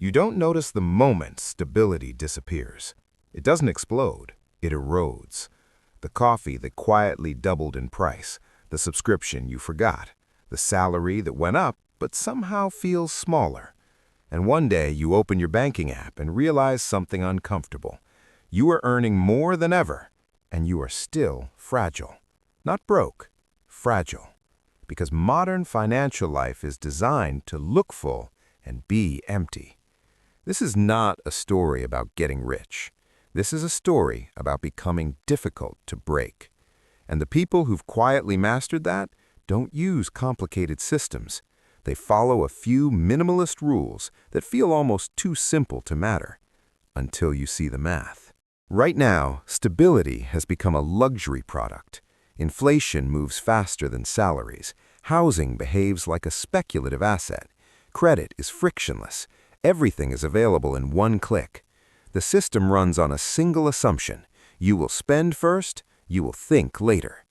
You don't notice the moment stability disappears. It doesn't explode, it erodes. The coffee that quietly doubled in price, the subscription you forgot, the salary that went up but somehow feels smaller. And one day you open your banking app and realize something uncomfortable. You are earning more than ever, and you are still fragile. Not broke, fragile. Because modern financial life is designed to look full and be empty. This is not a story about getting rich. This is a story about becoming difficult to break. And the people who've quietly mastered that don't use complicated systems. They follow a few minimalist rules that feel almost too simple to matter, until you see the math. Right now, stability has become a luxury product. Inflation moves faster than salaries. Housing behaves like a speculative asset. Credit is frictionless. Everything is available in one click. The system runs on a single assumption. You will spend first, you will think later.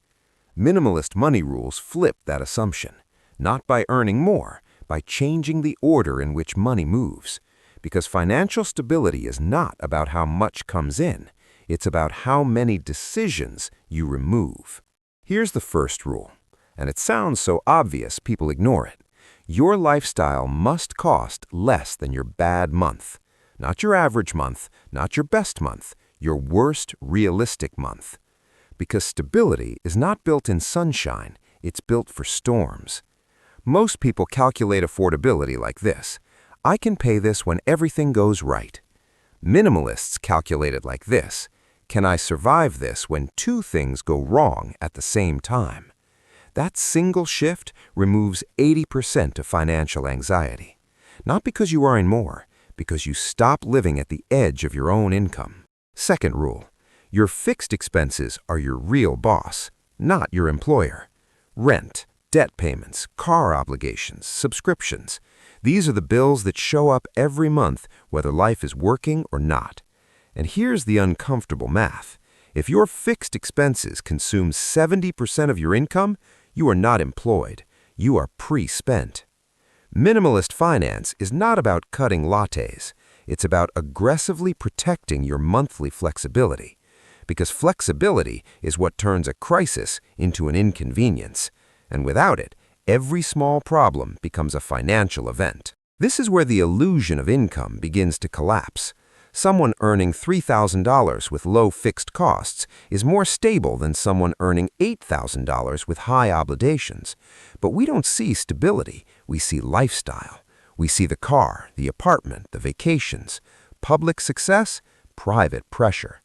Minimalist money rules flip that assumption, not by earning more, by changing the order in which money moves. Because financial stability is not about how much comes in, it's about how many decisions you remove. Here's the first rule, and it sounds so obvious people ignore it. Your lifestyle must cost less than your bad month. Not your average month, not your best month, your worst realistic month. Because stability is not built in sunshine, it's built for storms. Most people calculate affordability like this. I can pay this when everything goes right. Minimalists calculate it like this. Can I survive this when two things go wrong at the same time? That single shift removes 80% of financial anxiety. Not because you earn more, because you stop living at the edge of your own income. Second rule, your fixed expenses are your real boss, not your employer. Rent, debt payments, car obligations, subscriptions. These are the bills that show up every month, whether life is working or not. And here's the uncomfortable math. If your fixed expenses consume 70% of your income, you are not employed. You are pre-spent. Minimalist finance is not about cutting lattes. It's about aggressively protecting your monthly flexibility. Because flexibility is what turns a crisis into an inconvenience. And without it, every small problem becomes a financial event. This is where the illusion of income begins to collapse. Someone earning $3,000 with low fixed costs is more stable than someone earning $8,000 with high obligations. But we don't see stability, we see lifestyle. We see the car, the apartment, the vacations. Public success, private pressure.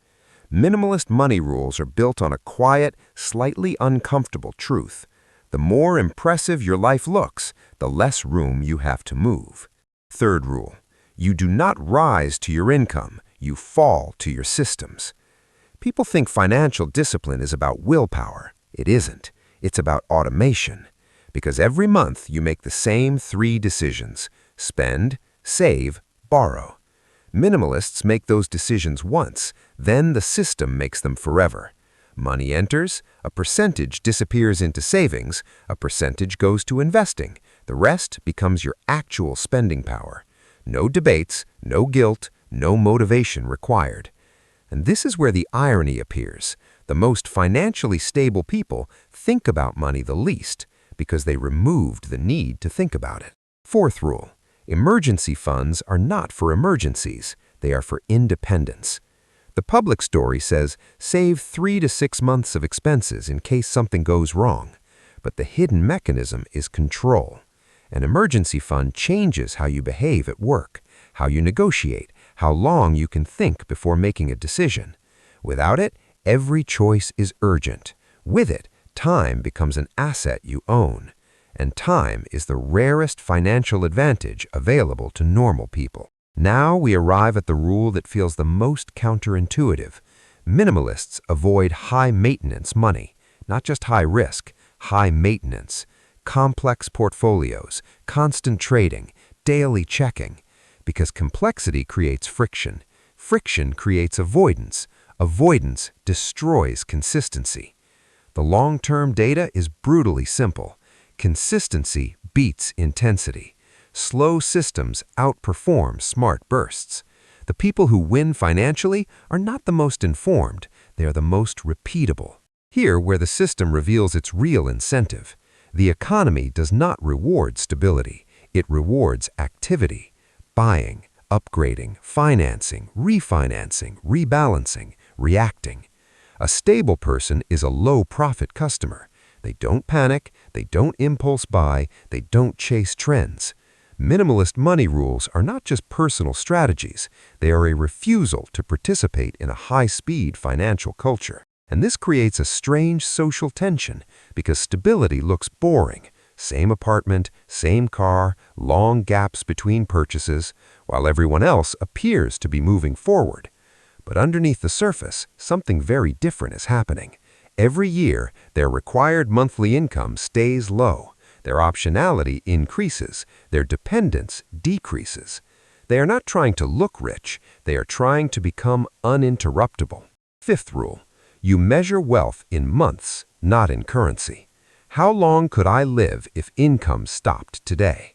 Minimalist money rules are built on a quiet, slightly uncomfortable truth. The more impressive your life looks, the less room you have to move. Third rule. You do not rise to your income, you fall to your systems. People think financial discipline is about willpower. It isn't. It's about automation. Because every month you make the same 3 decisions: spend, save, borrow. Minimalists make those decisions once, then the system makes them forever. Money enters, a percentage disappears into savings, a percentage goes to investing. The rest becomes your actual spending power. No debates, no guilt, no motivation required. And this is where the irony appears. The most financially stable people think about money the least because they removed the need to think about it. Fourth rule, emergency funds are not for emergencies, they are for independence. The public story says save 3 to 6 months of expenses in case something goes wrong. But the hidden mechanism is control. An emergency fund changes how you behave at work, how you negotiate, how long you can think before making a decision. Without it, every choice is urgent. With it, time becomes an asset you own. And time is the rarest financial advantage available to normal people. Now we arrive at the rule that feels the most counterintuitive. Minimalists avoid high-maintenance money, not just high risk, high maintenance. Complex portfolios, constant trading, daily checking. Because complexity creates friction. Friction creates avoidance. Avoidance destroys consistency. The long-term data is brutally simple. Consistency beats intensity. Slow systems outperform smart bursts. The people who win financially are not the most informed, they are the most repeatable. Here, where the system reveals its real incentive, the economy does not reward stability, it rewards activity. Buying, upgrading, financing, refinancing, rebalancing, reacting. A stable person is a low-profit customer. They don't panic, they don't impulse buy, they don't chase trends. Minimalist money rules are not just personal strategies, they are a refusal to participate in a high-speed financial culture. And this creates a strange social tension because stability looks boring. Same apartment, same car, long gaps between purchases, while everyone else appears to be moving forward. But underneath the surface, something very different is happening. Every year, their required monthly income stays low. Their optionality increases. Their dependence decreases. They are not trying to look rich. They are trying to become uninterruptible. Fifth rule. You measure wealth in months, not in currency. How long could I live if income stopped today?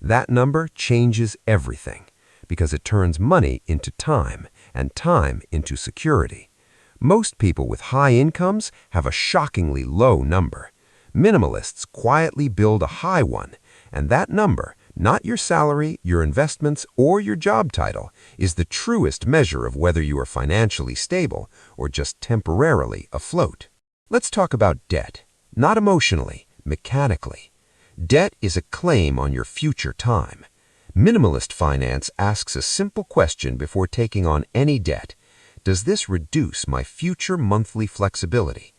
That number changes everything because it turns money into time and time into security. Most people with high incomes have a shockingly low number. Minimalists quietly build a high one, and that number, not your salary, your investments, or your job title, is the truest measure of whether you are financially stable or just temporarily afloat. Let's talk about debt, not emotionally, mechanically. Debt is a claim on your future time. Minimalist finance asks a simple question before taking on any debt. Does this reduce my future monthly flexibility?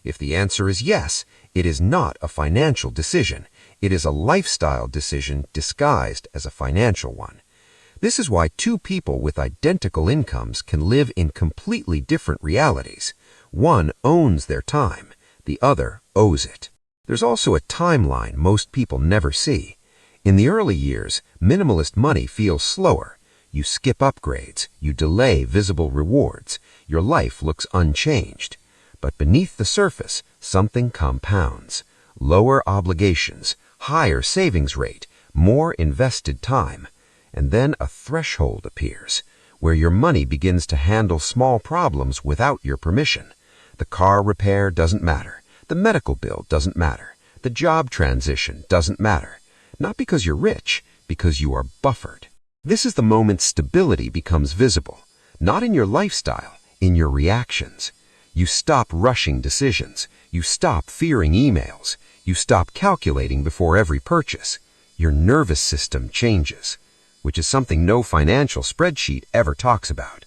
If the answer is yes, it is not a financial decision. It is a lifestyle decision disguised as a financial one. This is why two people with identical incomes can live in completely different realities. One owns their time, the other owes it. There's also a timeline most people never see. In the early years, minimalist money feels slower. You skip upgrades, you delay visible rewards, your life looks unchanged. But beneath the surface, something compounds. Lower obligations, higher savings rate, more invested time. And then a threshold appears, where your money begins to handle small problems without your permission. The car repair doesn't matter. The medical bill doesn't matter. The job transition doesn't matter. Not because you're rich, because you are buffered. This is the moment stability becomes visible, not in your lifestyle, in your reactions. You stop rushing decisions. You stop fearing emails. You stop calculating before every purchase. Your nervous system changes, which is something no financial spreadsheet ever talks about.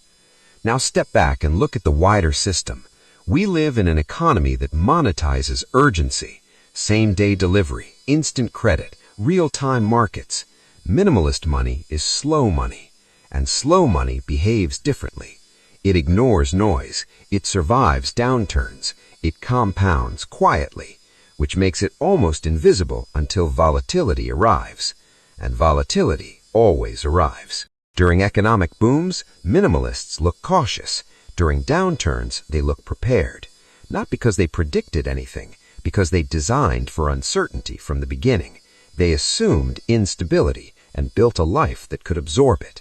Now step back and look at the wider system. We live in an economy that monetizes urgency, same-day delivery, instant credit, real-time markets. Minimalist money is slow money, and slow money behaves differently. It ignores noise, it survives downturns, it compounds quietly, which makes it almost invisible until volatility arrives. And volatility always arrives. During economic booms, minimalists look cautious. During downturns, they look prepared. Not because they predicted anything, because they designed for uncertainty from the beginning. They assumed instability and built a life that could absorb it.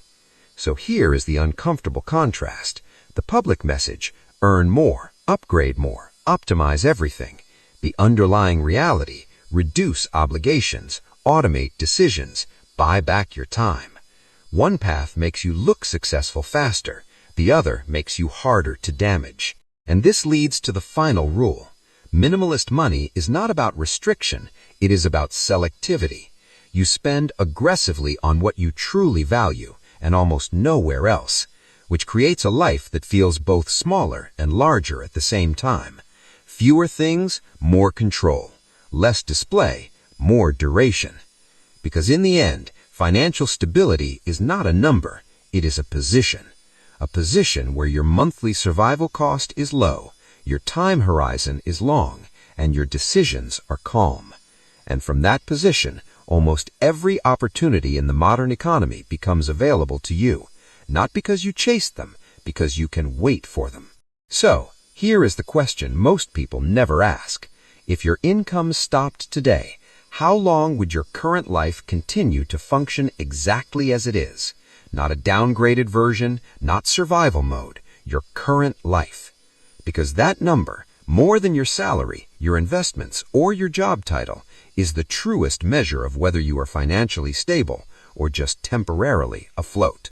So here is the uncomfortable contrast. The public message, earn more, upgrade more, optimize everything. The underlying reality, reduce obligations, automate decisions, buy back your time. One path makes you look successful faster. The other makes you harder to damage. And this leads to the final rule. Minimalist money is not about restriction, it is about selectivity. You spend aggressively on what you truly value and almost nowhere else, which creates a life that feels both smaller and larger at the same time. Fewer things, more control. Less display, more duration. Because in the end, financial stability is not a number, it is a position. A position where your monthly survival cost is low, your time horizon is long, and your decisions are calm. And from that position, almost every opportunity in the modern economy becomes available to you, not because you chased them, because you can wait for them. So, here is the question most people never ask. If your income stopped today, How long would your current life continue to function exactly as it is? Not a downgraded version, not survival mode, your current life. Because that number, more than your salary, your investments, or your job title, is the truest measure of whether you are financially stable or just temporarily afloat.